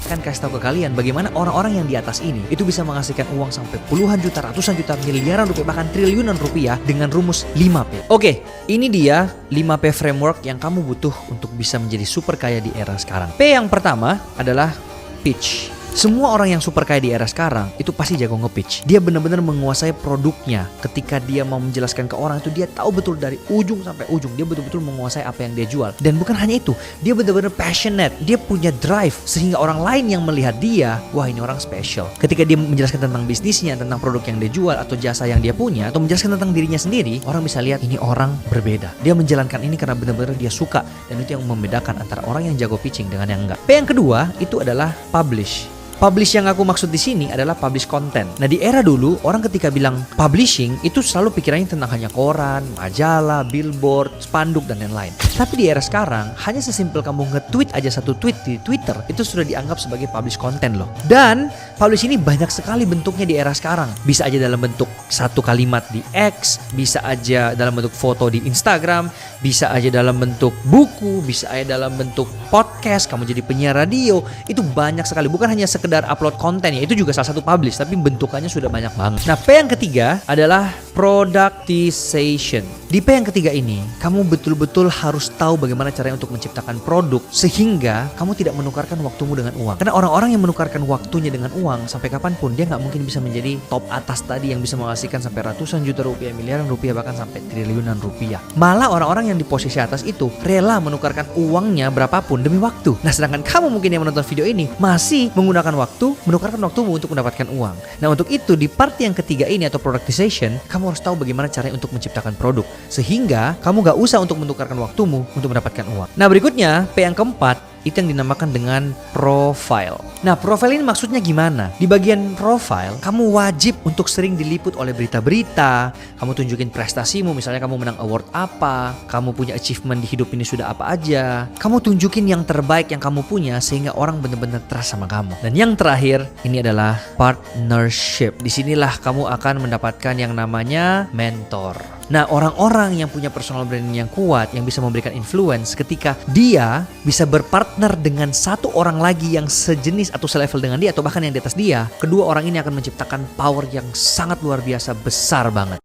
Akan kasih tahu ke kalian bagaimana orang-orang yang di atas ini itu bisa menghasilkan uang sampai puluhan juta, ratusan juta, miliaran rupiah, bahkan triliunan rupiah dengan rumus 5P. Oke, ini dia 5P framework yang kamu butuh untuk bisa menjadi super kaya di era sekarang. P yang pertama adalah pitch. Semua orang yang super kaya di era sekarang itu pasti jago nge-pitch. Dia benar-benar menguasai produknya. Ketika dia mau menjelaskan ke orang itu, dia tahu betul dari ujung sampai ujung. Dia betul-betul menguasai apa yang dia jual. Dan bukan hanya itu, dia benar-benar passionate. Dia punya drive sehingga orang lain yang melihat dia, wah ini orang special. Ketika dia menjelaskan tentang bisnisnya, tentang produk yang dia jual atau jasa yang dia punya, atau menjelaskan tentang dirinya sendiri, orang bisa lihat ini orang berbeda. Dia menjalankan ini karena benar-benar dia suka, dan itu yang membedakan antara orang yang jago pitching dengan yang enggak. P yang kedua itu adalah publish. Publish yang aku maksud di sini adalah publish konten. Nah, di era dulu orang ketika bilang publishing itu selalu pikirannya tentang hanya koran, majalah, billboard, spanduk dan lain-lain. Tapi di era sekarang hanya sesimpel kamu nge-tweet aja satu tweet di Twitter itu sudah dianggap sebagai publish konten loh. Dan publish ini banyak sekali bentuknya di era sekarang. Bisa aja dalam bentuk satu kalimat di X, bisa aja dalam bentuk foto di Instagram, bisa aja dalam bentuk buku, bisa aja dalam bentuk podcast, kamu jadi penyiar radio. Itu banyak sekali, bukan hanya sekedar upload konten ya, itu juga salah satu publish, tapi bentukannya sudah banyak banget. Nah, P yang ketiga adalah productization. Di P yang ketiga ini, kamu betul-betul harus tahu bagaimana caranya untuk menciptakan produk sehingga kamu tidak menukarkan waktumu dengan uang. Karena orang-orang yang menukarkan waktunya dengan uang sampai kapanpun dia nggak mungkin bisa menjadi top atas tadi yang bisa menghasilkan sampai ratusan juta rupiah, miliaran rupiah, bahkan sampai triliunan rupiah. Malah orang-orang yang di posisi atas itu rela menukarkan uangnya berapapun demi waktu. Nah, sedangkan kamu mungkin yang menonton video ini masih menggunakan waktu, menukarkan waktumu untuk mendapatkan uang. Nah, untuk itu di part yang ketiga ini atau productization, kamu harus tahu bagaimana caranya untuk menciptakan produk sehingga kamu gak usah untuk menukarkan waktumu untuk mendapatkan uang. Nah, berikutnya P yang keempat itu yang dinamakan dengan profile. Nah, profile ini maksudnya gimana? Di bagian profile, kamu wajib untuk sering diliput oleh berita-berita. Kamu tunjukin prestasimu, misalnya kamu menang award apa, kamu punya achievement di hidup ini sudah apa aja. Kamu tunjukin yang terbaik yang kamu punya sehingga orang benar-benar trust sama kamu. Dan yang terakhir, ini adalah partnership. Disinilah kamu akan mendapatkan yang namanya mentor. Nah, orang-orang yang punya personal branding yang kuat, yang bisa memberikan influence ketika dia bisa berpartner dengan satu orang lagi yang sejenis atau selevel dengan dia atau bahkan yang di atas dia, kedua orang ini akan menciptakan power yang sangat luar biasa besar banget.